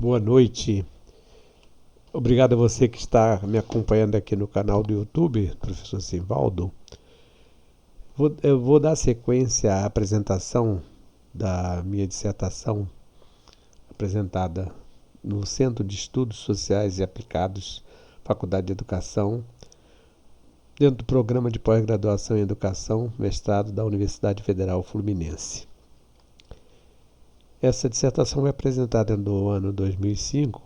Boa noite. Obrigado a você que está me acompanhando aqui no canal do YouTube, professor Simvaldo. Eu vou dar sequência à apresentação da minha dissertação apresentada no Centro de Estudos Sociais e Aplicados, Faculdade de Educação, dentro do Programa de Pós-Graduação em Educação, mestrado da Universidade Federal Fluminense. Essa dissertação foi apresentada no ano 2005.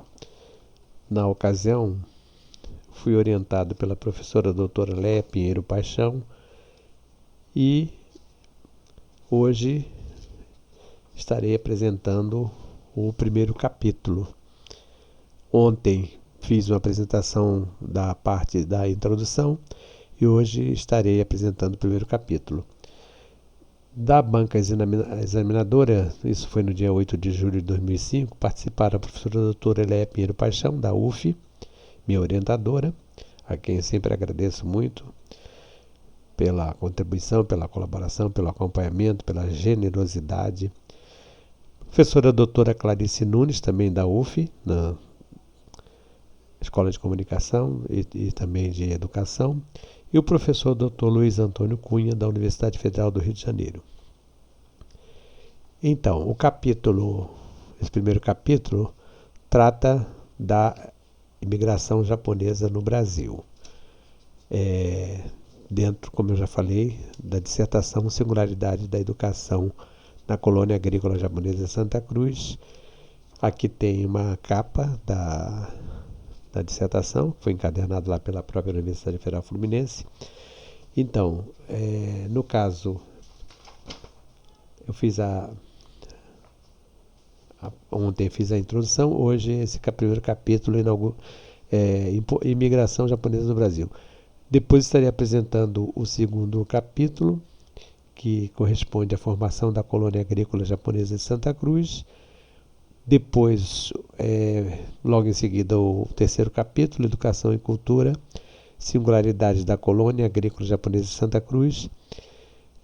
Na ocasião, fui orientado pela professora doutora Léa Pinheiro Paixão e hoje estarei apresentando o primeiro capítulo. Ontem fiz uma apresentação da parte da introdução e hoje estarei apresentando o primeiro capítulo. Da banca examinadora, isso foi no dia 8 de julho de 2005, participaram a professora doutora Léa Pinheiro Paixão, da UF, minha orientadora, a quem sempre agradeço muito pela contribuição, pela colaboração, pelo acompanhamento, pela generosidade. Professora doutora Clarice Nunes, também da UF, na Escola de Comunicação e também de Educação, e o professor Dr. Luiz Antônio Cunha, da Universidade Federal do Rio de Janeiro. Então, esse primeiro capítulo trata da imigração japonesa no Brasil. Dentro, como eu já falei, da dissertação Singularidade da Educação na Colônia Agrícola Japonesa de Santa Cruz. Aqui tem uma capa da dissertação, que foi encadernada lá pela própria Universidade Federal Fluminense. Então, no caso, eu fiz ontem fiz a introdução, hoje esse primeiro capítulo, Imigração Japonesa no Brasil. Depois estarei apresentando o segundo capítulo, que corresponde à formação da Colônia Agrícola Japonesa de Santa Cruz. Depois, logo em seguida, o terceiro capítulo, Educação e Cultura, Singularidades da Colônia Agrícola Japonesa de Santa Cruz,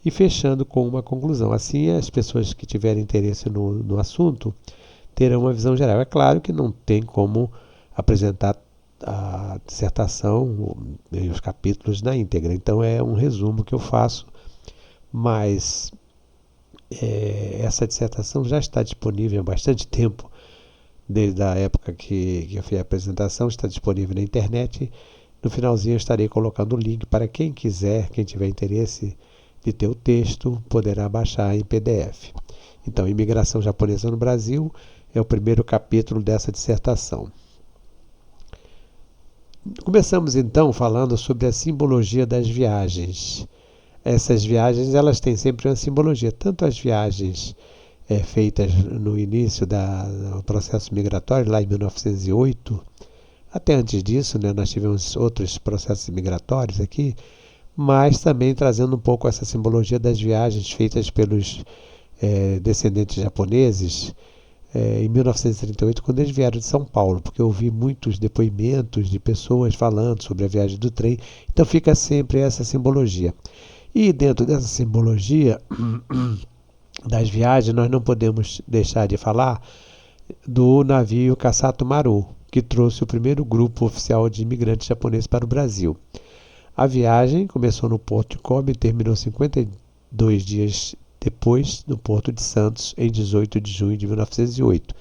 e fechando com uma conclusão. Assim, as pessoas que tiverem interesse no assunto terão uma visão geral. É claro que não tem como apresentar a dissertação e os capítulos na íntegra, então é um resumo que eu faço, mas essa dissertação já está disponível há bastante tempo, desde a época que eu fiz a apresentação, está disponível na internet. No finalzinho eu estarei colocando o link para quem quiser, quem tiver interesse de ter o texto, poderá baixar em PDF. Então, Imigração Japonesa no Brasil é o primeiro capítulo dessa dissertação. Começamos então falando sobre a simbologia das viagens. Essas viagens, elas têm sempre uma simbologia, tanto as viagens feitas no início do processo migratório, lá em 1908, até antes disso, nós tivemos outros processos migratórios aqui, mas também trazendo um pouco essa simbologia das viagens feitas pelos descendentes japoneses em 1938, quando eles vieram de São Paulo, porque eu ouvi muitos depoimentos de pessoas falando sobre a viagem do trem, então fica sempre essa simbologia. E dentro dessa simbologia das viagens, nós não podemos deixar de falar do navio Kasato Maru, que trouxe o primeiro grupo oficial de imigrantes japoneses para o Brasil. A viagem começou no Porto de Kobe e terminou 52 dias depois no Porto de Santos, em 18 de junho de 1908.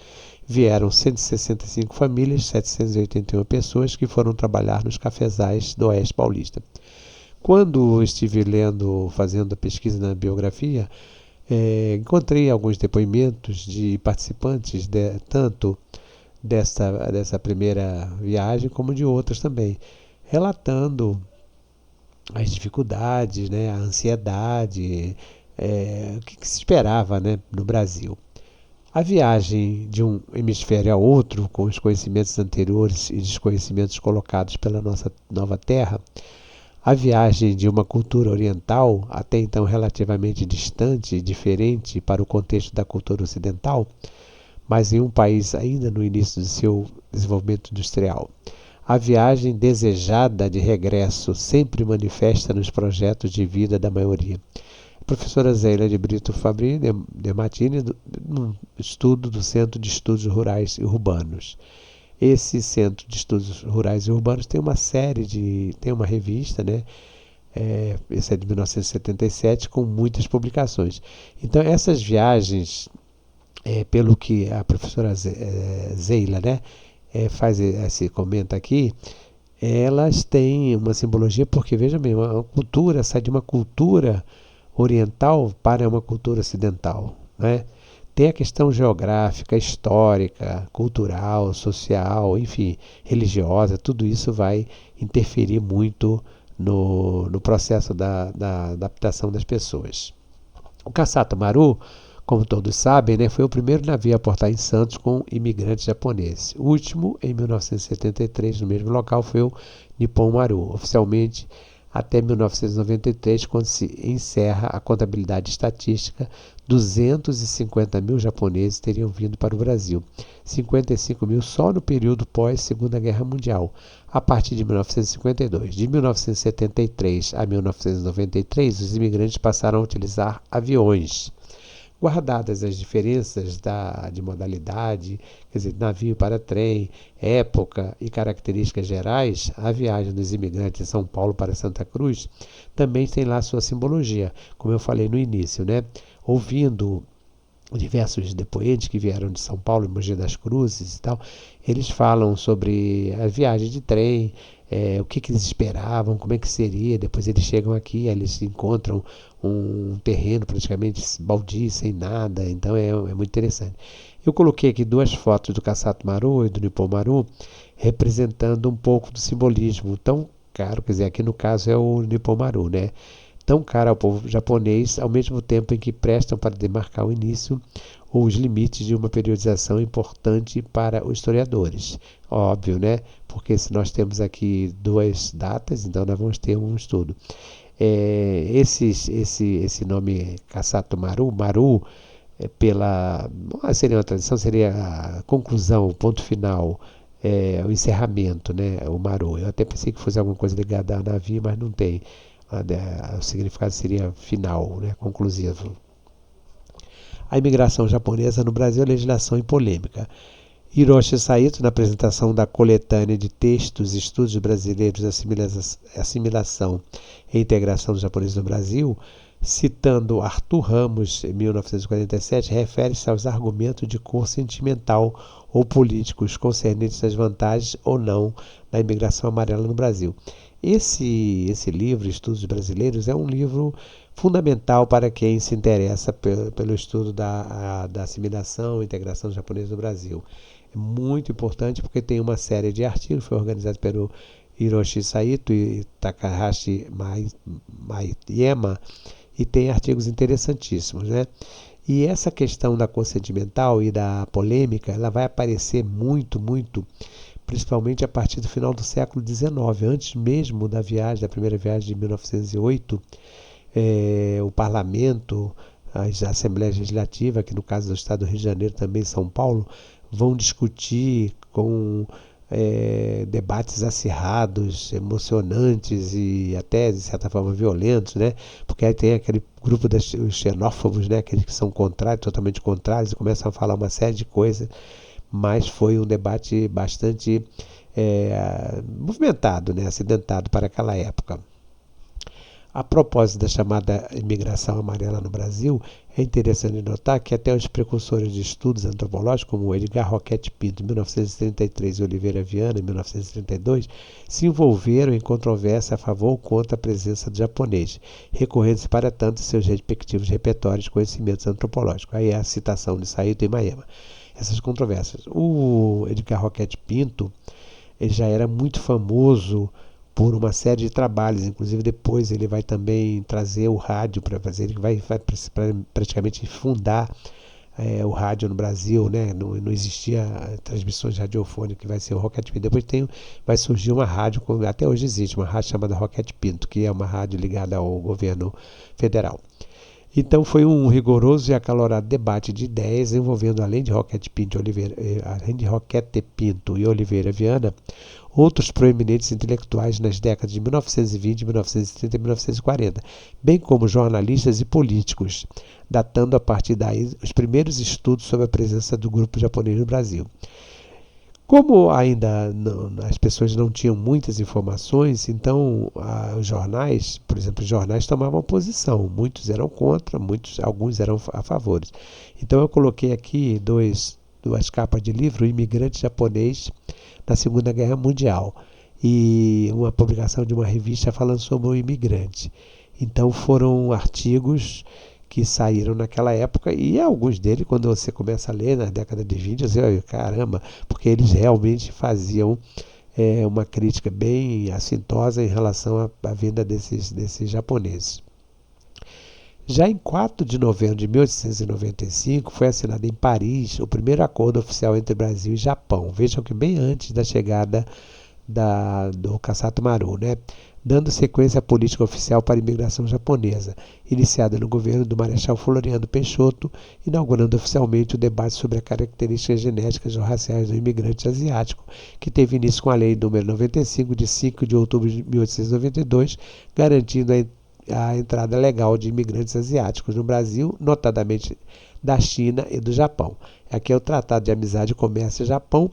Vieram 165 famílias, 781 pessoas que foram trabalhar nos cafezais do Oeste Paulista. Quando estive fazendo a pesquisa na biografia, encontrei alguns depoimentos de participantes, tanto dessa primeira viagem como de outras também, relatando as dificuldades, a ansiedade, o que se esperava no Brasil. A viagem de um hemisfério a outro, com os conhecimentos anteriores e desconhecimentos colocados pela nossa nova terra, a viagem de uma cultura oriental, até então relativamente distante e diferente para o contexto da cultura ocidental, mas em um país ainda no início do seu desenvolvimento industrial. A viagem desejada de regresso sempre manifesta nos projetos de vida da maioria. A professora Zélia de Brito Fabrini de Martini, num estudo do Centro de Estudos Rurais e Urbanos. Esse Centro de Estudos Rurais e Urbanos tem uma revista, né? Esse é de 1977, com muitas publicações. Então, essas viagens, pelo que a professora Zeila, né, comenta aqui, elas têm uma simbologia, porque, veja bem, uma cultura sai de uma cultura oriental para uma cultura ocidental, né? Tem a questão geográfica, histórica, cultural, social, enfim, religiosa, tudo isso vai interferir muito no processo da adaptação das pessoas. O Kassato Maru, como todos sabem, né, foi o primeiro navio a aportar em Santos com imigrantes japoneses. O último, em 1973, no mesmo local, foi o Nippon Maru, oficialmente até 1993, quando se encerra a contabilidade estatística. 250 mil japoneses teriam vindo para o Brasil, 55 mil só no período pós-Segunda Guerra Mundial, a partir de 1952. De 1973 a 1993, os imigrantes passaram a utilizar aviões. Guardadas as diferenças de modalidade, quer dizer, navio para trem, época e características gerais, a viagem dos imigrantes de São Paulo para Santa Cruz também tem lá sua simbologia, como eu falei no início, né? Ouvindo diversos depoentes que vieram de São Paulo, Mogi das Cruzes e tal, eles falam sobre a viagem de trem, o que eles esperavam, como é que seria. Depois eles chegam aqui, eles encontram um terreno praticamente baldio, sem nada, então é muito interessante. Eu coloquei aqui duas fotos do Kassato Maru e do Nippon Maru, representando um pouco do simbolismo tão caro, quer dizer, aqui no caso é o Nippon Maru, né? Tão caro ao povo japonês, ao mesmo tempo em que prestam para demarcar o início ou os limites de uma periodização importante para os historiadores. Óbvio, né? Porque se nós temos aqui duas datas, então nós vamos ter um estudo. Esse nome Kassato Maru, seria uma tradução, seria a conclusão, o ponto final, o encerramento, né? O Maru. Eu até pensei que fosse alguma coisa ligada a navio, mas não tem. O significado seria final, né, conclusivo. A imigração japonesa no Brasil, legislação e polêmica. Hiroshi Saito, na apresentação da coletânea de textos Estudos Brasileiros de Assimilação e Integração dos Japoneses no Brasil, citando Arthur Ramos, em 1947, refere-se aos argumentos de cor sentimental ou políticos concernentes às vantagens ou não da imigração amarela no Brasil. Esse livro, Estudos Brasileiros, é um livro fundamental para quem se interessa pelo estudo da assimilação e integração dos japoneses no Brasil. É muito importante porque tem uma série de artigos, foi organizado pelo Hiroshi Saito e Takahashi Maiyama, e tem artigos interessantíssimos, né? E essa questão da cor sentimental e da polêmica, ela vai aparecer muito, principalmente a partir do final do século XIX, antes mesmo da primeira viagem de 1908, o parlamento, as assembleias legislativas, que no caso do estado do Rio de Janeiro, também São Paulo, vão discutir com debates acirrados, emocionantes e até, de certa forma, violentos, né? Porque aí tem aquele grupo dos xenófobos, né? Aqueles que são contrários, totalmente contrários, e começam a falar uma série de coisas, mas foi um debate bastante movimentado, né? Acidentado para aquela época. A propósito da chamada imigração amarela no Brasil, é interessante notar que até os precursores de estudos antropológicos, como Edgar Roquette Pinto, em 1933, e Oliveira Viana, em 1932, se envolveram em controvérsia a favor ou contra a presença do japonês, recorrendo-se para tanto seus respectivos repertórios de conhecimentos antropológicos. Aí é a citação de Saito e Maiyama. Essas controvérsias. O Edgar Roquette Pinto, ele já era muito famoso por uma série de trabalhos, inclusive depois ele vai também trazer o rádio para fazer, ele vai praticamente fundar o rádio no Brasil, né? Não existia transmissões radiofônicas, que vai ser o Roquette Pinto. Depois vai surgir uma rádio, até hoje existe, uma rádio chamada Roquette Pinto, que é uma rádio ligada ao governo federal. Então foi um rigoroso e acalorado debate de ideias envolvendo, além de Roquette Pinto e Oliveira Viana, outros proeminentes intelectuais nas décadas de 1920, 1930 e 1940, bem como jornalistas e políticos, datando a partir daí os primeiros estudos sobre a presença do grupo japonês no Brasil. Como ainda as pessoas não tinham muitas informações, então os jornais, por exemplo, os jornais tomavam posição. Muitos eram contra, alguns eram a favor. Então eu coloquei aqui duas capas de livro, O Imigrante Japonês na Segunda Guerra Mundial, e uma publicação de uma revista falando sobre o imigrante. Então foram artigos que saíram naquela época, e alguns deles, quando você começa a ler na década de 20, você vai ver, caramba, porque eles realmente faziam uma crítica bem assintosa em relação à vinda desses japoneses. Já em 4 de novembro de 1895, foi assinado em Paris o primeiro acordo oficial entre Brasil e Japão. Vejam que bem antes da chegada do Kasato Maru, né? Dando sequência à política oficial para a imigração japonesa, iniciada no governo do Marechal Floriano Peixoto, inaugurando oficialmente o debate sobre as características genéticas ou raciais do imigrante asiático, que teve início com a Lei nº 95, de 5 de outubro de 1892, garantindo a entrada legal de imigrantes asiáticos no Brasil, notadamente da China e do Japão. Aqui é o Tratado de Amizade e Comércio Japão,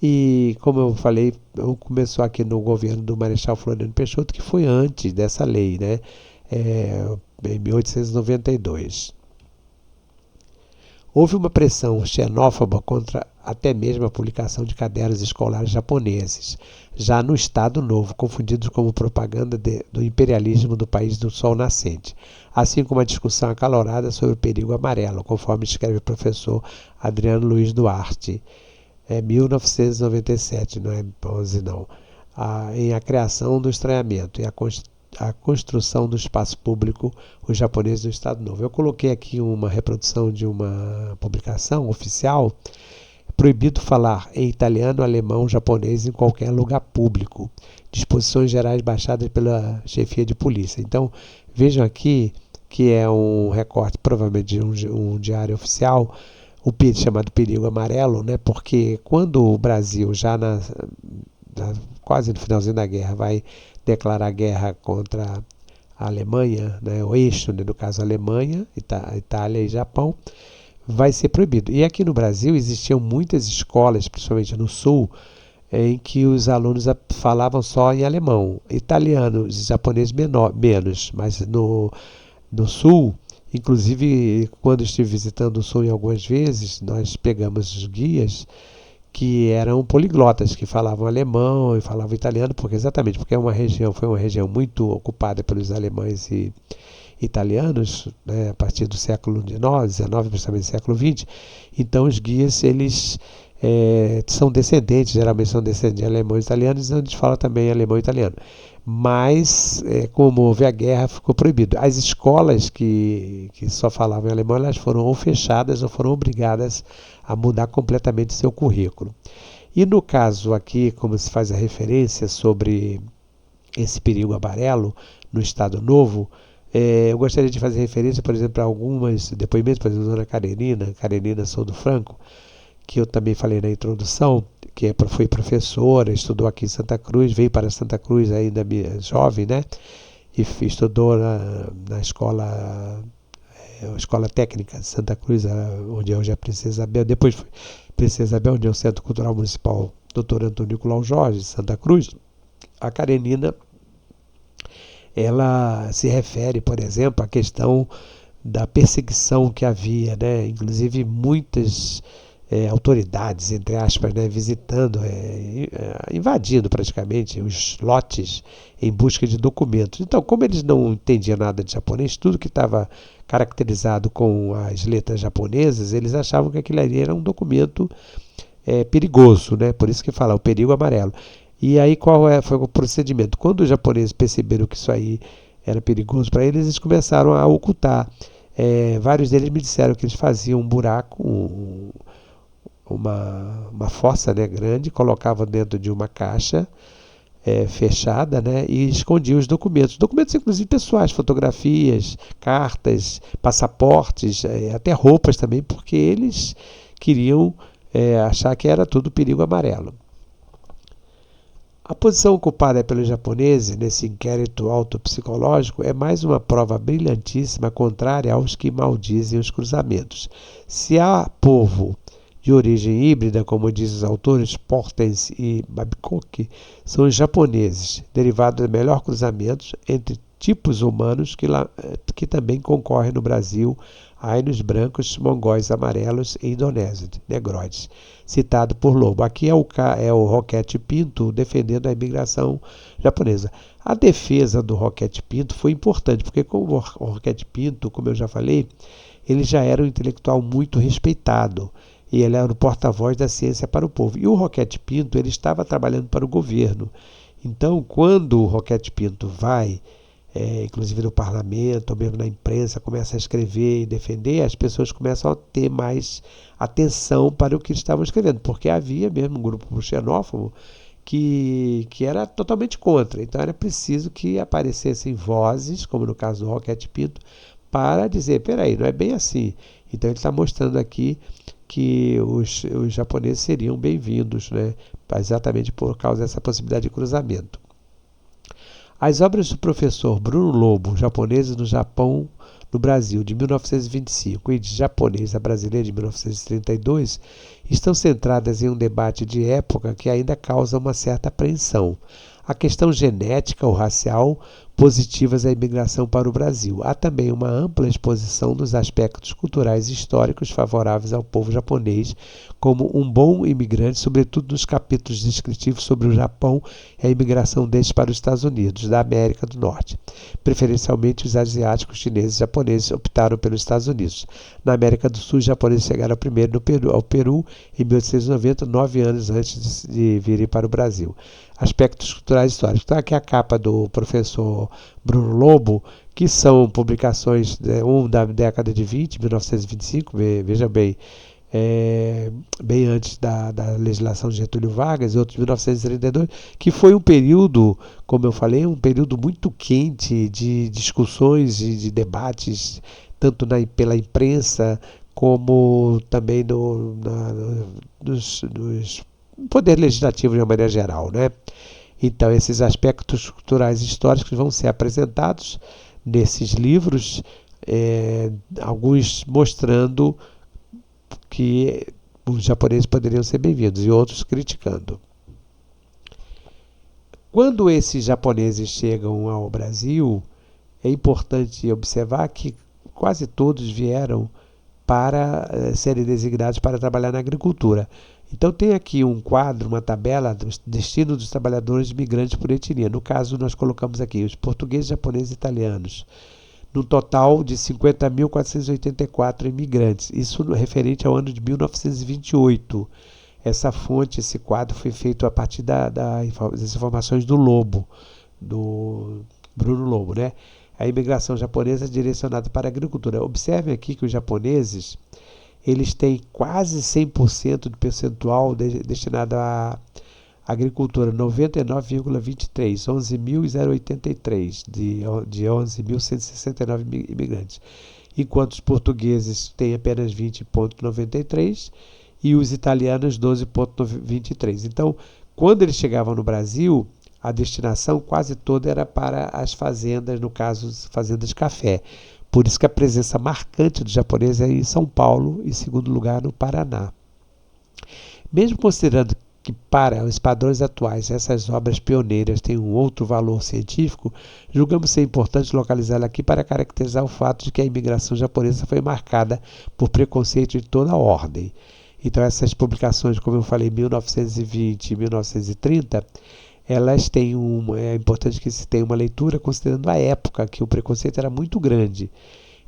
e, como eu falei, começou aqui no governo do Marechal Floriano Peixoto, que foi antes dessa lei, né? Em 1892. Houve uma pressão xenófoba contra até mesmo a publicação de cadernos escolares japoneses, já no Estado Novo, confundidos como propaganda do imperialismo do país do sol nascente, assim como a discussão acalorada sobre o perigo amarelo, conforme escreve o professor Adriano Luiz Duarte. 1997, não é 11 não, em A Criação do Estranhamento e a Construção do Espaço Público, os japoneses do Estado Novo. Eu coloquei aqui uma reprodução de uma publicação oficial: proibido falar em italiano, alemão, japonês em qualquer lugar público. Disposições gerais baixadas pela chefia de polícia. Então, vejam aqui que é um recorte, provavelmente de um diário oficial, chamado Perigo Amarelo, né? Porque quando o Brasil, já quase no finalzinho da guerra, vai declarar guerra contra a Alemanha, né? O eixo, né? No caso Alemanha, Itália e Japão, vai ser proibido. E aqui no Brasil existiam muitas escolas, principalmente no Sul, em que os alunos falavam só em alemão, italiano e japonês menos, mas no Sul. Inclusive, quando estive visitando o Sul algumas vezes, nós pegamos os guias que eram poliglotas, que falavam alemão e falavam italiano, porque foi uma região muito ocupada pelos alemães e italianos, né, a partir do século XIX, principalmente do século XX. Então, os guias, eles são descendentes, geralmente são descendentes de alemães e italianos, então eles falam também alemão e italiano. Mas, como houve a guerra, ficou proibido. As escolas que só falavam em alemão, elas foram ou fechadas ou foram obrigadas a mudar completamente seu currículo. E no caso aqui, como se faz a referência sobre esse perigo amarelo no Estado Novo, eu gostaria de fazer referência, por exemplo, a algumas depoimentos, por exemplo, da dona Karenina Soudo Franco, que eu também falei na introdução, que foi professora, estudou aqui em Santa Cruz, veio para Santa Cruz ainda jovem, né? E estudou na escola técnica de Santa Cruz, onde hoje é a Princesa Isabel, depois foi Princesa Isabel, onde é o Centro Cultural Municipal Dr. Antônio Nicolau Jorge, de Santa Cruz. A Karenina, ela se refere, por exemplo, à questão da perseguição que havia, né? Inclusive muitas autoridades, entre aspas, né, visitando, invadindo praticamente os lotes em busca de documentos. Então, como eles não entendiam nada de japonês, tudo que estava caracterizado com as letras japonesas, eles achavam que aquilo ali era um documento perigoso, né? Por isso que fala o perigo amarelo. E aí foi o procedimento? Quando os japoneses perceberam que isso aí era perigoso para eles, eles começaram a ocultar. Vários deles me disseram que eles faziam um buraco, uma fossa, né, grande, colocavam dentro de uma caixa fechada, né, e escondiam os documentos. Documentos, inclusive, pessoais, fotografias, cartas, passaportes, até roupas também, porque eles queriam achar que era tudo perigo amarelo. A posição ocupada pelos japoneses nesse inquérito autopsicológico é mais uma prova brilhantíssima contrária aos que maldizem os cruzamentos. Se há povo de origem híbrida, como dizem os autores Portens e Babcock, são os japoneses, derivados do melhor cruzamento entre tipos humanos que também concorrem no Brasil, ainos brancos, mongóis amarelos e indonésios, negroides, citado por Lobo. Aqui é o Roquete Pinto defendendo a imigração japonesa. A defesa do Roquete Pinto foi importante, porque como o Roquete Pinto, como eu já falei, ele já era um intelectual muito respeitado. E ele era o porta-voz da ciência para o povo. E o Roquete Pinto, ele estava trabalhando para o governo. Então, quando o Roquete Pinto vai, inclusive no parlamento, ou mesmo na imprensa, começa a escrever e defender, as pessoas começam a ter mais atenção para o que estavam escrevendo, porque havia mesmo um grupo xenófobo que era totalmente contra. Então, era preciso que aparecessem vozes, como no caso do Roquete Pinto, para dizer, peraí, não é bem assim. Então, ele está mostrando aqui que os japoneses seriam bem-vindos, né? Exatamente por causa dessa possibilidade de cruzamento. As obras do professor Bruno Lobo, Japoneses no Japão, no Brasil, de 1925, e de Japonês a Brasileira, de 1932, estão centradas em um debate de época que ainda causa uma certa apreensão. A questão genética ou racial positivas à imigração para o Brasil. Há também uma ampla exposição dos aspectos culturais e históricos favoráveis ao povo japonês, como um bom imigrante, sobretudo nos capítulos descritivos sobre o Japão e a imigração destes para os Estados Unidos, da América do Norte. Preferencialmente os asiáticos, chineses e japoneses optaram pelos Estados Unidos. Na América do Sul, os japoneses chegaram primeiro ao Peru em 1890, 9 anos antes de virem para o Brasil. Aspectos culturais e históricos. Então, aqui a capa do professor Bruno Lobo, que são publicações, um da década de 20, 1925, veja bem, bem antes da legislação de Getúlio Vargas, e outro de 1932, que foi um período, como eu falei, um período muito quente de discussões e de debates, tanto pela imprensa, como também nos poder legislativo de uma maneira geral, né? Então, esses aspectos culturais e históricos vão ser apresentados nesses livros, alguns mostrando que os japoneses poderiam ser bem-vindos e outros criticando. Quando esses japoneses chegam ao Brasil, é importante observar que quase todos vieram para serem designados para trabalhar na agricultura. Então tem aqui um quadro, uma tabela do destino dos trabalhadores migrantes por etnia. No caso, nós colocamos aqui os portugueses, japoneses e italianos, no total de 50.484 imigrantes. Isso referente ao ano de 1928. Essa fonte, esse quadro foi feito a partir das informações do Lobo, do Bruno Lobo, né? A imigração japonesa é direcionada para a agricultura. Observem aqui que os japoneses, eles têm quase 100% de percentual destinado à agricultura, 99,23, 11.083 de 11.169 imigrantes, enquanto os portugueses têm apenas 20,93 e os italianos 12,23. Então, quando eles chegavam no Brasil, a destinação quase toda era para as fazendas, no caso, fazendas de café. Por isso que a presença marcante do japonês é em São Paulo e, em segundo lugar, no Paraná. Mesmo considerando que, para os padrões atuais, essas obras pioneiras têm um outro valor científico, julgamos ser importante localizá-la aqui para caracterizar o fato de que a imigração japonesa foi marcada por preconceito de toda a ordem. Então, essas publicações, como eu falei, 1920 e 1930, elas têm é importante que se tenha uma leitura considerando a época, que o preconceito era muito grande.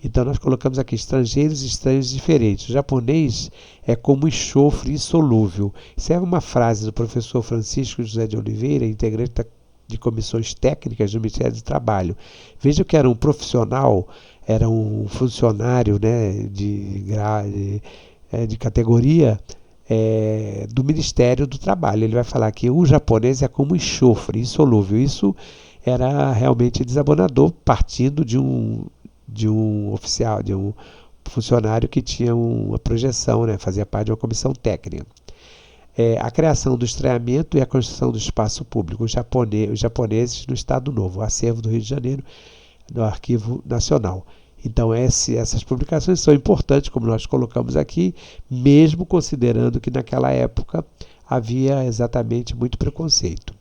Então nós colocamos aqui estrangeiros e estranhos diferentes. O japonês é como enxofre insolúvel. Isso é uma frase do professor Francisco José de Oliveira, integrante de comissões técnicas do Ministério do Trabalho. Veja que era um profissional, era um funcionário, né, de categoria, do Ministério do Trabalho. Ele vai falar que o japonês é como enxofre insolúvel. Isso era realmente desabonador, partindo de um oficial, de um funcionário que tinha uma projeção, né, fazia parte de uma comissão técnica. a criação do estreamento e a construção do espaço público, os japoneses no Estado Novo, o acervo do Rio de Janeiro, no Arquivo Nacional. Então essas publicações são importantes, como nós colocamos aqui, mesmo considerando que naquela época havia exatamente muito preconceito.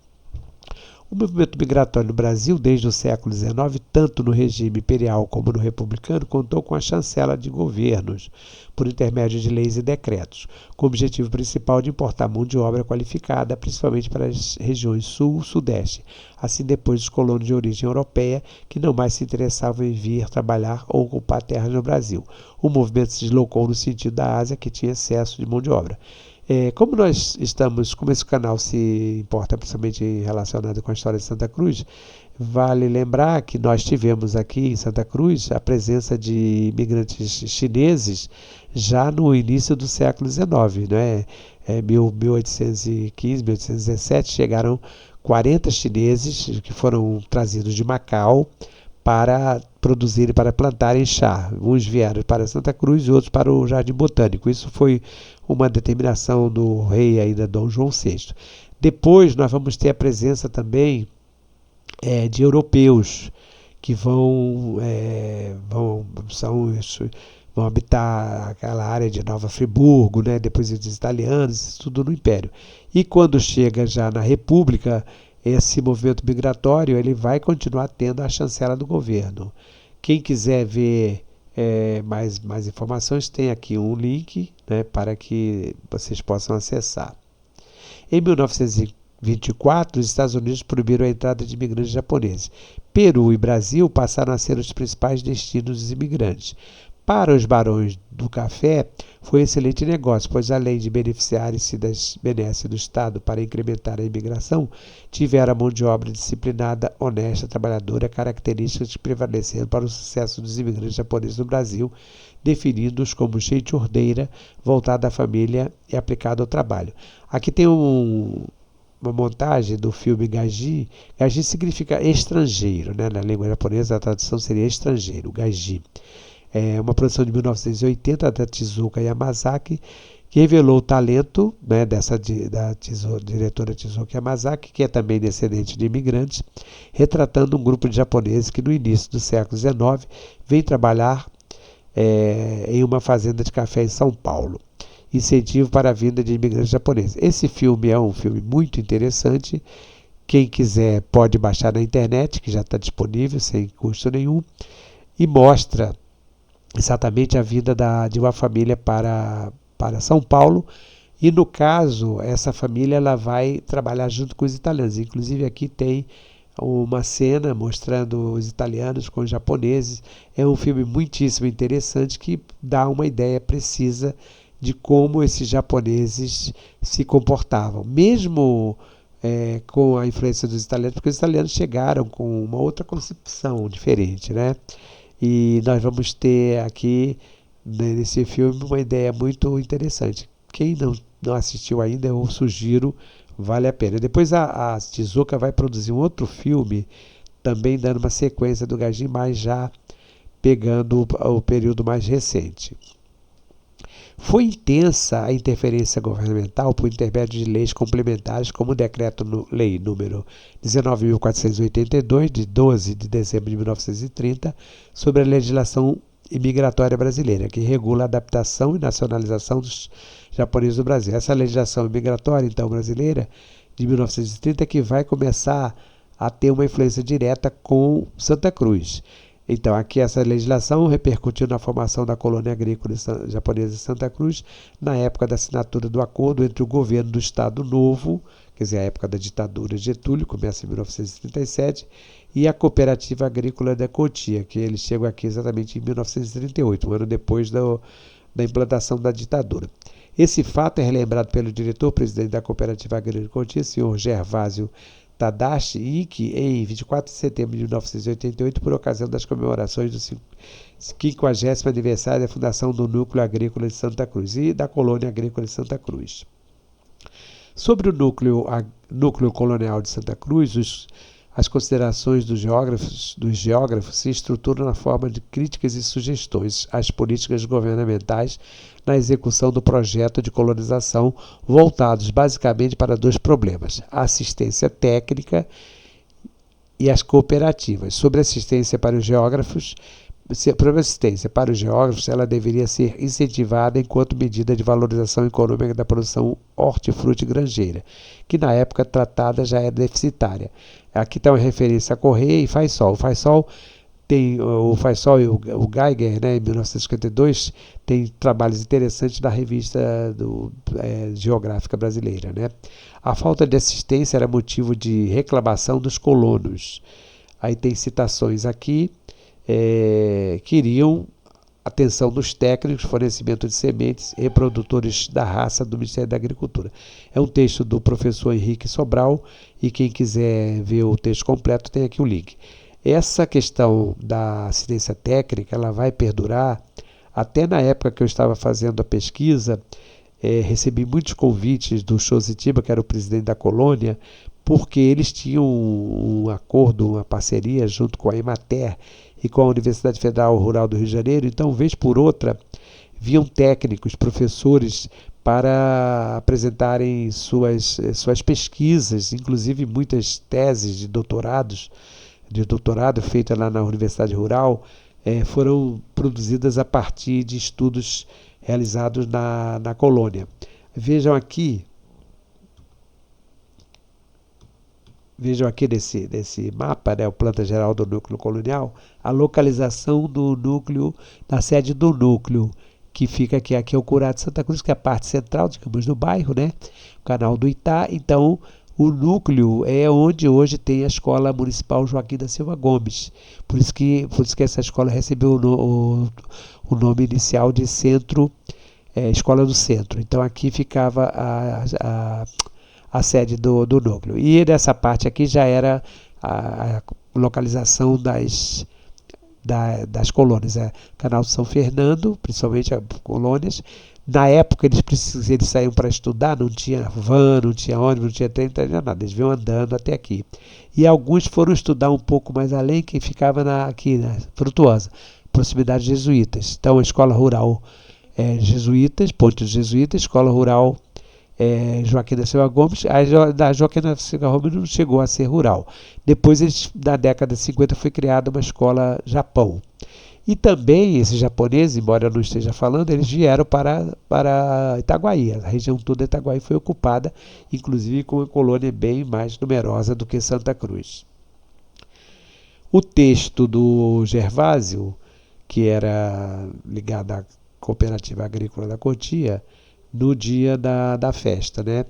O movimento migratório no Brasil, desde o século XIX, tanto no regime imperial como no republicano, contou com a chancela de governos, por intermédio de leis e decretos, com o objetivo principal de importar mão de obra qualificada, principalmente para as regiões sul e sudeste, assim depois dos colonos de origem europeia, que não mais se interessavam em vir trabalhar ou ocupar terras no Brasil. O movimento se deslocou no sentido da Ásia, que tinha excesso de mão de obra. Como esse canal se importa principalmente relacionado com a história de Santa Cruz, vale lembrar que nós tivemos aqui em Santa Cruz a presença de imigrantes chineses já no início do século XIX, né? 1815, 1817, chegaram 40 chineses que foram trazidos de Macau para produzirem, para plantarem chá. Uns vieram para Santa Cruz e outros para o Jardim Botânico. Isso foi uma determinação do rei ainda Dom João VI. Depois nós vamos ter a presença também de europeus que vão habitar aquela área de Nova Friburgo, né? Depois os italianos, isso tudo no Império. E quando chega já na República, esse movimento migratório ele vai continuar tendo a chancela do governo. Quem quiser ver mais informações, tem aqui um link, né, para que vocês possam acessar. Em 1924, os Estados Unidos proibiram a entrada de imigrantes japoneses. Peru e Brasil passaram a ser os principais destinos dos imigrantes. Para os barões do café, foi um excelente negócio, pois além de beneficiarem-se das benesses do Estado para incrementar a imigração, tiveram a mão de obra disciplinada, honesta, trabalhadora, características que prevaleceram para o sucesso dos imigrantes japoneses no Brasil, definindo-os como gente ordeira, voltada à família e aplicada ao trabalho. Aqui tem uma montagem do filme Gaji. Gaji significa estrangeiro, né? Na língua japonesa a tradução seria estrangeiro, Gaji. É uma produção de 1980 da Tezuka Yamazaki, que revelou o talento, né, da diretora Tezuka Yamazaki, que é também descendente de imigrantes, retratando um grupo de japoneses que no início do século XIX vem trabalhar em uma fazenda de café em São Paulo. Incentivo para a vinda de imigrantes japoneses. Esse filme é um filme muito interessante. Quem quiser pode baixar na internet, que já está disponível sem custo nenhum, e mostra exatamente a vinda de uma família para São Paulo, e no caso, essa família ela vai trabalhar junto com os italianos. Inclusive aqui tem uma cena mostrando os italianos com os japoneses. É um filme muitíssimo interessante que dá uma ideia precisa de como esses japoneses se comportavam, mesmo com a influência dos italianos, porque os italianos chegaram com uma outra concepção diferente, né? E nós vamos ter aqui, nesse filme, uma ideia muito interessante. Quem não assistiu ainda, eu sugiro, vale a pena. Depois a Tezuka vai produzir um outro filme, também dando uma sequência do Gaji, mas já pegando o período mais recente. Foi intensa a interferência governamental por intermédio de leis complementares, como o Decreto-Lei número 19.482, de 12 de dezembro de 1930, sobre a legislação imigratória brasileira, que regula a adaptação e nacionalização dos japoneses do Brasil. Essa legislação imigratória, então, brasileira, de 1930, que vai começar a ter uma influência direta com Santa Cruz. Então, aqui essa legislação repercutiu na formação da colônia agrícola japonesa de Santa Cruz, na época da assinatura do acordo entre o governo do Estado Novo, quer dizer, a época da ditadura de Getúlio, começa em 1937, e a Cooperativa Agrícola da Cotia, que eles chegam aqui exatamente em 1938, um ano depois da implantação da ditadura. Esse fato é relembrado pelo diretor-presidente da Cooperativa Agrícola da Cotia, senhor Gervásio Tadashi Ikki, em 24 de setembro de 1988, por ocasião das comemorações do 50º aniversário da fundação do Núcleo Agrícola de Santa Cruz e da Colônia Agrícola de Santa Cruz. Sobre o núcleo colonial de Santa Cruz, As considerações dos geógrafos se estruturam na forma de críticas e sugestões às políticas governamentais na execução do projeto de colonização, voltados basicamente para dois problemas: a assistência técnica e as cooperativas. Sobre assistência para os geógrafos, ela deveria ser incentivada enquanto medida de valorização econômica da produção hortifruti-granjeira, que na época tratada já era deficitária. Aqui está uma referência a Correia e Faisal. O Faisal e o Geiger, né, em 1952, tem trabalhos interessantes da revista Geográfica Brasileira. Né? A falta de assistência era motivo de reclamação dos colonos. Aí tem citações aqui. Queriam atenção dos técnicos, fornecimento de sementes e reprodutores da raça do Ministério da Agricultura. É um texto do professor Henrique Sobral e quem quiser ver o texto completo tem aqui o link. Essa questão da assistência técnica ela vai perdurar até na época que eu estava fazendo a pesquisa. Recebi muitos convites do Chositiba, que era o presidente da colônia, porque eles tinham um acordo, uma parceria junto com a Emater e com a Universidade Federal Rural do Rio de Janeiro. Então, vez por outra, vinham técnicos, professores, para apresentarem suas pesquisas, inclusive muitas teses de doutorado feitas lá na Universidade Rural, foram produzidas a partir de estudos realizados na colônia. Vejam aqui desse mapa, né, o planta geral do núcleo colonial, a localização do núcleo, da sede do núcleo, que fica aqui é o Curado de Santa Cruz, que é a parte central, digamos, do bairro, né, o canal do Itá. Então, o núcleo é onde hoje tem a Escola Municipal Joaquim da Silva Gomes. Por isso que essa escola recebeu o nome inicial de Centro, Escola do Centro. Então, aqui ficava a sede do núcleo. E nessa parte aqui já era a localização das colônias. Canal de São Fernando, principalmente as colônias. Na época eles saíam para estudar, não tinha van, não tinha ônibus, não tinha trem, não tinha nada. Eles vinham andando até aqui. E alguns foram estudar um pouco mais além, quem ficava aqui na Frutuosa, proximidade de jesuítas. Então a escola rural jesuítas, Ponte dos Jesuítas, escola rural Joaquim da Silva Gomes. A Joaquim da Silva Gomes não chegou a ser rural. Depois, na década de 50, foi criada uma escola Japão. E também esses japoneses, embora eu não esteja falando, eles vieram para Itaguaí. A região toda de Itaguaí foi ocupada, inclusive com uma colônia bem mais numerosa do que Santa Cruz. O texto do Gervásio, que era ligado à Cooperativa Agrícola da Cotia, no dia da festa, né?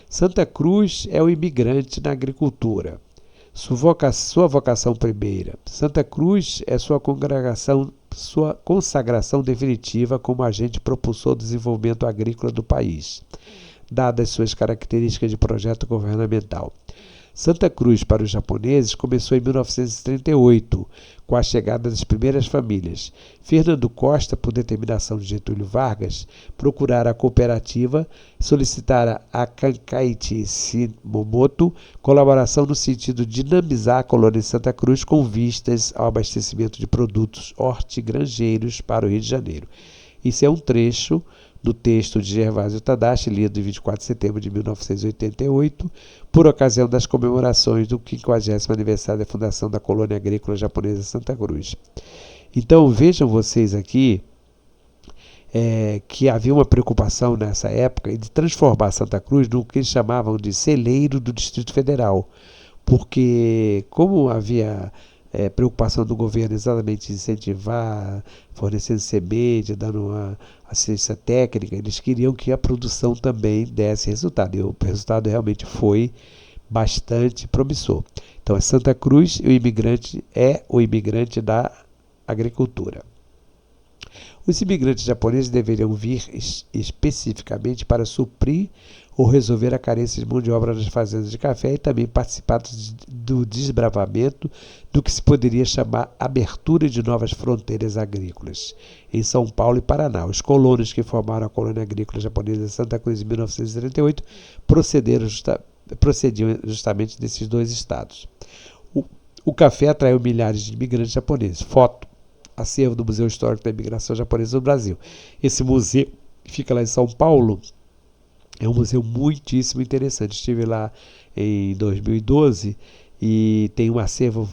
Santa Cruz é o imigrante na agricultura. Sua vocação primeira. Santa Cruz é sua consagração definitiva como agente propulsor do desenvolvimento agrícola do país, dadas suas características de projeto governamental. Santa Cruz, para os japoneses, começou em 1938, com a chegada das primeiras famílias. Fernando Costa, por determinação de Getúlio Vargas, procurara a cooperativa, solicitara a Kankaichi Shimomoto colaboração no sentido de dinamizar a colônia de Santa Cruz com vistas ao abastecimento de produtos hortigranjeiros para o Rio de Janeiro. Isso é um trecho do texto de Gervásio Tadashi, lido em 24 de setembro de 1988, por ocasião das comemorações do 50º aniversário da fundação da colônia agrícola japonesa Santa Cruz. Então, vejam vocês aqui que havia uma preocupação nessa época de transformar Santa Cruz no que eles chamavam de celeiro do Distrito Federal, porque como havia preocupação do governo exatamente de incentivar, fornecendo semente, dando uma assistência técnica, eles queriam que a produção também desse resultado, e o resultado realmente foi bastante promissor. Então, Santa Cruz, o imigrante é o imigrante da agricultura. Os imigrantes japoneses deveriam vir especificamente para suprir ou resolver a carência de mão de obra nas fazendas de café e também participar do desbravamento do que se poderia chamar abertura de novas fronteiras agrícolas em São Paulo e Paraná. Os colonos que formaram a colônia agrícola japonesa de Santa Cruz em 1938 procediam justamente desses dois estados. O café atraiu milhares de imigrantes japoneses. Foto, acervo do Museu Histórico da Imigração Japonesa no Brasil. Esse museu que fica lá em São Paulo é um museu muitíssimo interessante. Estive lá em 2012 e tem um acervo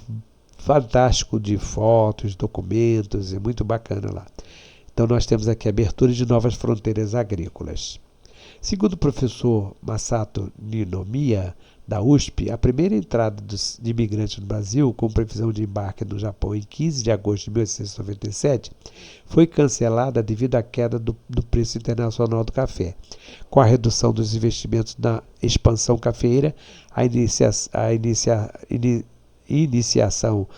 fantástico de fotos, documentos, é muito bacana lá. Então nós temos aqui a abertura de novas fronteiras agrícolas. Segundo o professor Masato Ninomiya, da USP, a primeira entrada de imigrantes no Brasil, com previsão de embarque no Japão em 15 de agosto de 1897, foi cancelada devido à queda do preço internacional do café. Com a redução dos investimentos na expansão cafeeira, a iniciação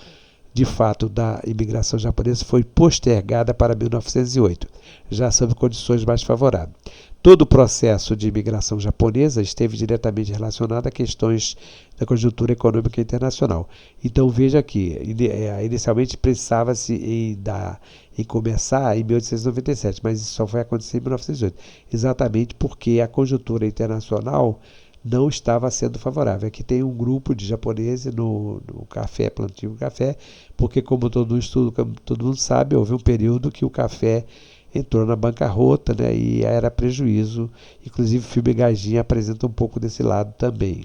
de fato da imigração japonesa foi postergada para 1908, já sob condições mais favoráveis. Todo o processo de imigração japonesa esteve diretamente relacionado a questões da conjuntura econômica internacional. Então veja aqui, inicialmente precisava-se em começar em 1897, mas isso só foi acontecer em 1908, exatamente porque a conjuntura internacional não estava sendo favorável. Aqui tem um grupo de japoneses no café, plantio de café, porque como todo mundo sabe, houve um período que o café entrou na bancarrota, né, e era prejuízo. Inclusive o filme Gaijin apresenta um pouco desse lado também.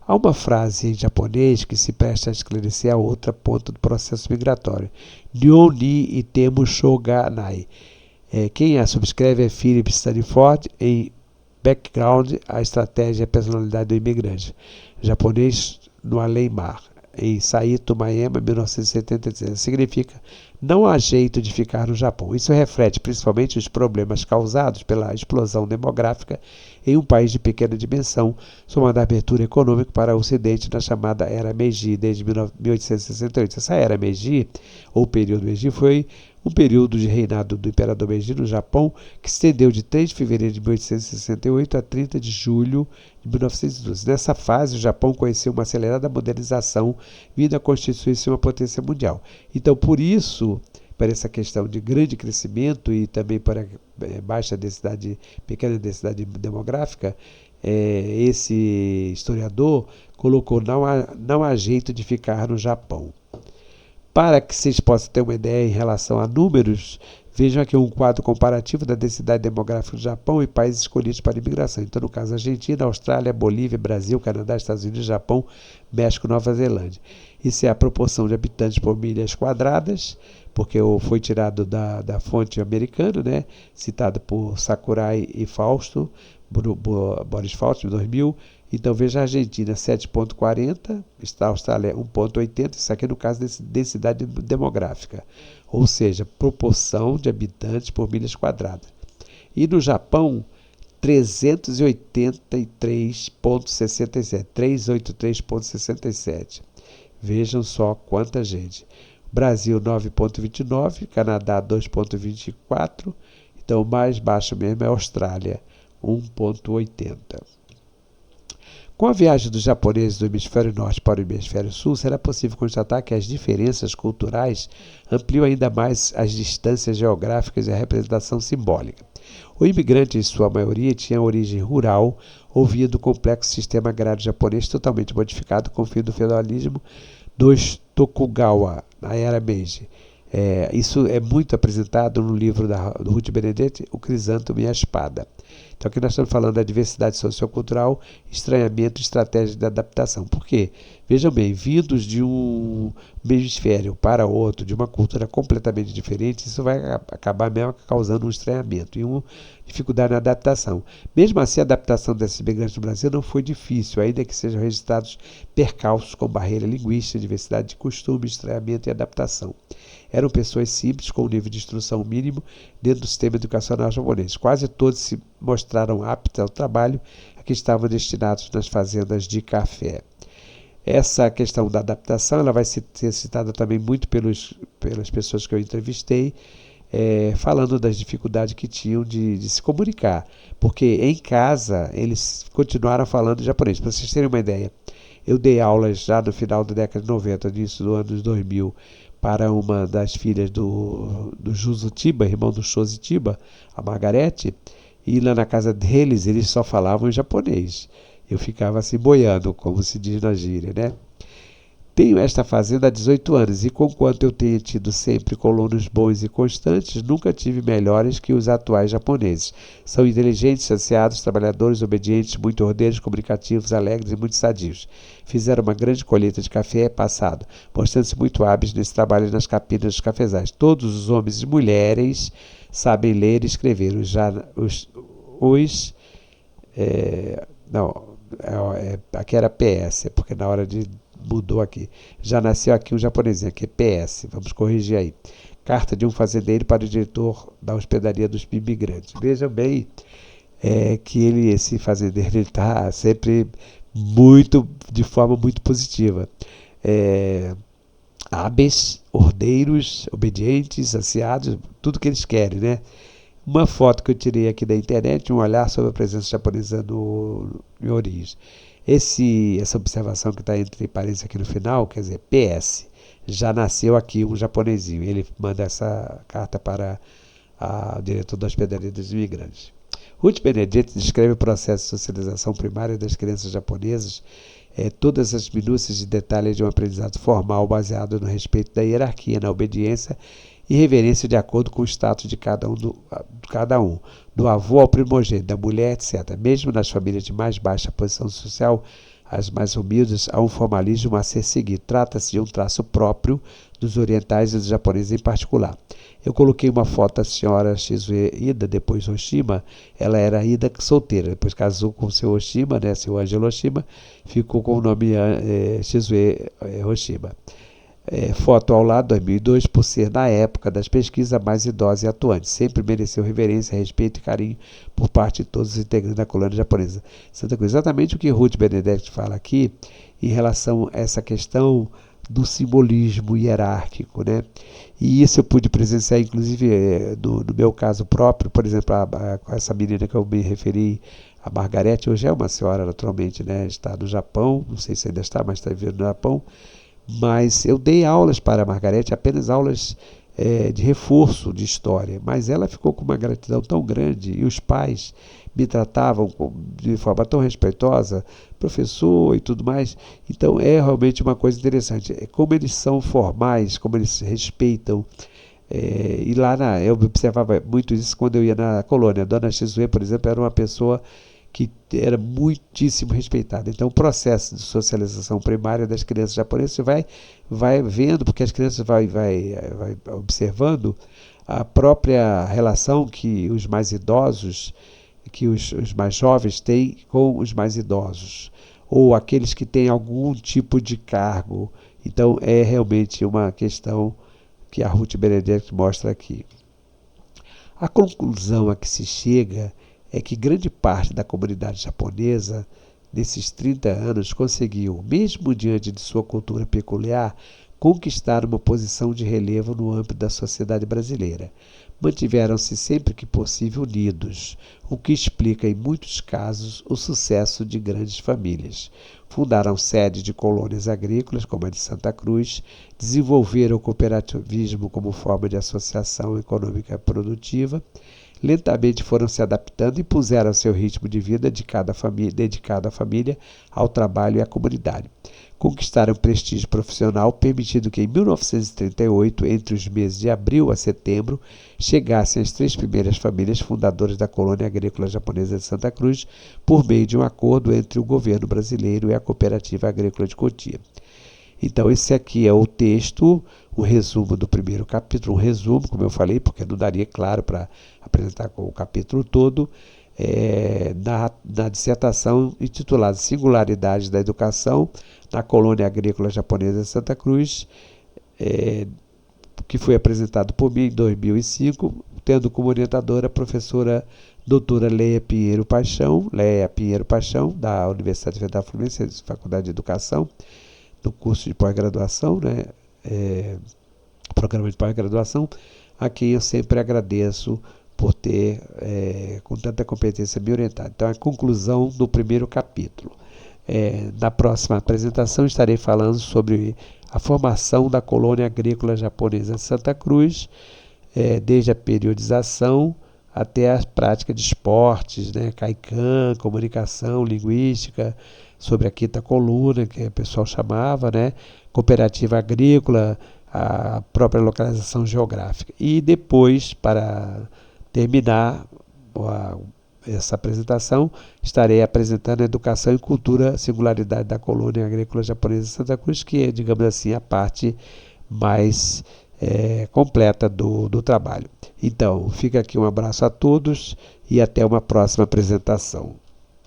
Há uma frase em japonês que se presta a esclarecer a outra ponta do processo migratório. Nihon ni itemu shoganai. Quem a subscreve é Philip Stanford em Background, a estratégia e a personalidade do imigrante. Japonês no além-mar, em Saito Maema, 1973. Significa: não há jeito de ficar no Japão. Isso reflete principalmente os problemas causados pela explosão demográfica em um país de pequena dimensão, somando a abertura econômica para o Ocidente na chamada Era Meiji, desde 1868. Essa Era Meiji, ou período Meiji, foi um período de reinado do Imperador Meiji no Japão, que se estendeu de 3 de fevereiro de 1868 a 30 de julho de 1912. Nessa fase, o Japão conheceu uma acelerada modernização, vindo a constituir-se uma potência mundial. Então, por isso, para essa questão de grande crescimento e também para baixa densidade, pequena densidade demográfica, esse historiador colocou: não há jeito de ficar no Japão. Para que vocês possam ter uma ideia em relação a números, vejam aqui um quadro comparativo da densidade demográfica do Japão e países escolhidos para a imigração. Então, no caso, Argentina, Austrália, Bolívia, Brasil, Canadá, Estados Unidos, Japão, México, Nova Zelândia. Isso é a proporção de habitantes por milhas quadradas, porque foi tirado da fonte americana, né, citado por Sakurai e Fausto, Boris Fausto, em 2000. Então veja a Argentina 7,40, a Austrália 1,80, isso aqui é no caso de densidade demográfica, ou seja, proporção de habitantes por milhas quadradas. E no Japão, 383,67. Vejam só quanta gente. Brasil 9,29, Canadá 2,24, então o mais baixo mesmo é a Austrália, 1,80. Com a viagem dos japoneses do hemisfério norte para o hemisfério sul, será possível constatar que as diferenças culturais ampliam ainda mais as distâncias geográficas e a representação simbólica. O imigrante, em sua maioria, tinha origem rural ou vinha do complexo sistema agrário japonês totalmente modificado com o fim do feudalismo dos Tokugawa, na era Meiji. Isso é muito apresentado no livro do Ruth Benedetti, O Crisântemo e a Espada. Então aqui nós estamos falando da diversidade sociocultural, estranhamento e estratégia de adaptação. Por quê? Vejam bem, vindos de um hemisfério para outro, de uma cultura completamente diferente, isso vai acabar mesmo causando um estranhamento e uma dificuldade na adaptação. Mesmo assim, a adaptação desses imigrantes no Brasil não foi difícil, ainda que sejam registrados percalços com barreira linguística, diversidade de costumes, estranhamento e adaptação. Eram pessoas simples, com um nível de instrução mínimo dentro do sistema educacional japonês. Quase todos se mostraram aptos ao trabalho a que estavam destinados nas fazendas de café. Essa questão da adaptação ela vai ser citada também muito pelas pessoas que eu entrevistei, falando das dificuldades que tinham de se comunicar. Porque em casa eles continuaram falando japonês. Para vocês terem uma ideia, eu dei aulas já no final da década de 90, início dos anos 2000, para uma das filhas do Juzo Tiba, irmão do Shozi Tiba, a Margarete, e lá na casa deles eles só falavam em japonês. Eu ficava assim boiando, como se diz na gíria, né? Tenho esta fazenda há 18 anos e, conquanto eu tenha tido sempre colonos bons e constantes, nunca tive melhores que os atuais japoneses. São inteligentes, saciados, trabalhadores, obedientes, muito ordeiros, comunicativos, alegres e muito sadios. Fizeram uma grande colheita de café passado, mostrando-se muito hábeis nesse trabalho nas capinas dos cafezais. Todos os homens e mulheres sabem ler e escrever. Não, aqui era PS, porque na hora de mudou aqui. Já nasceu aqui um japonesinho, aqui é PS, vamos corrigir aí. Carta de um fazendeiro para o diretor da hospedaria dos imigrantes. Vejam bem que esse fazendeiro está sempre de forma muito positiva. Hábeis, ordeiros, obedientes, saciados, tudo que eles querem, né? Uma foto que eu tirei aqui da internet, um olhar sobre a presença japonesa em Origens. Essa observação que está entre parênteses aqui no final, quer dizer, PS, já nasceu aqui um japonesinho. Ele manda essa carta para o diretor da hospedaria dos imigrantes. Ruth Benedetti descreve o processo de socialização primária das crianças japonesas, todas as minúcias e detalhes de um aprendizado formal baseado no respeito da hierarquia, na obediência e reverência de acordo com o status de cada um, do avô ao primogênito, da mulher, etc. Mesmo nas famílias de mais baixa posição social, as mais humildes, há um formalismo a ser seguido. Trata-se de um traço próprio dos orientais e dos japoneses em particular. Eu coloquei uma foto da senhora Shizue Ida, depois Oshima. Ela era Ida solteira, depois casou com o seu Oshima, né, seu Ângelo Oshima, ficou com o nome Shizue Oshima. Foto ao lado, 2002, por ser, na época das pesquisas, a mais idosa e atuante. Sempre mereceu reverência, respeito e carinho por parte de todos os integrantes da colônia japonesa Santa Cruz. Exatamente o que Ruth Benedetti fala aqui em relação a essa questão do simbolismo hierárquico, né? E isso eu pude presenciar, inclusive, no meu caso próprio, por exemplo, com essa menina que eu me referi, a Margarete, hoje é uma senhora, naturalmente, né? Está no Japão, não sei se ainda está, mas está vivendo no Japão. Mas eu dei aulas para a Margarete, apenas aulas de reforço de história, mas ela ficou com uma gratidão tão grande e os pais me tratavam de forma tão respeitosa, professor e tudo mais. Então é realmente uma coisa interessante, como eles são formais, como eles respeitam. E lá eu observava muito isso quando eu ia na colônia. A dona Shizue, por exemplo, era uma pessoa que era muitíssimo respeitada. Então, o processo de socialização primária das crianças japonesas, você vai vendo, porque as crianças vai observando a própria relação que os mais idosos, que os mais jovens têm com os mais idosos, ou aqueles que têm algum tipo de cargo. Então, é realmente uma questão que a Ruth Benedetti mostra aqui. A conclusão a que se chega é que grande parte da comunidade japonesa, nesses 30 anos, conseguiu, mesmo diante de sua cultura peculiar, conquistar uma posição de relevo no âmbito da sociedade brasileira. Mantiveram-se sempre que possível unidos, o que explica, em muitos casos, o sucesso de grandes famílias. Fundaram sedes de colônias agrícolas, como a de Santa Cruz, desenvolveram o cooperativismo como forma de associação econômica produtiva, lentamente foram se adaptando e puseram seu ritmo de vida dedicado à família, ao trabalho e à comunidade. Conquistaram prestígio profissional, permitindo que em 1938, entre os meses de abril a setembro, chegassem as 3 primeiras famílias fundadoras da colônia agrícola japonesa de Santa Cruz, por meio de um acordo entre o governo brasileiro e a cooperativa agrícola de Cotia. Então, esse aqui é o texto, o resumo do primeiro capítulo, um resumo, como eu falei, porque não daria, claro, para apresentar o capítulo todo, na dissertação intitulada Singularidades da Educação na Colônia Agrícola Japonesa de Santa Cruz, que foi apresentado por mim em 2005, tendo como orientadora a professora doutora Leia Pinheiro Paixão, da Universidade Federal Fluminense, Faculdade de Educação, do curso de pós-graduação, né? Programa de pós-graduação, a quem eu sempre agradeço por ter, com tanta competência, me orientado. Então, a conclusão do primeiro capítulo. Na próxima apresentação, estarei falando sobre a formação da colônia agrícola japonesa de Santa Cruz, desde a periodização até a prática de esportes, né? Kaikan, comunicação, linguística, sobre a quinta coluna, que o pessoal chamava, né? cooperativa agrícola, a própria localização geográfica. E depois, para terminar essa apresentação, estarei apresentando Educação e Cultura, Singularidade da Colônia Agrícola Japonesa de Santa Cruz, que é, digamos assim, a parte mais completa do trabalho. Então, fica aqui um abraço a todos e até uma próxima apresentação.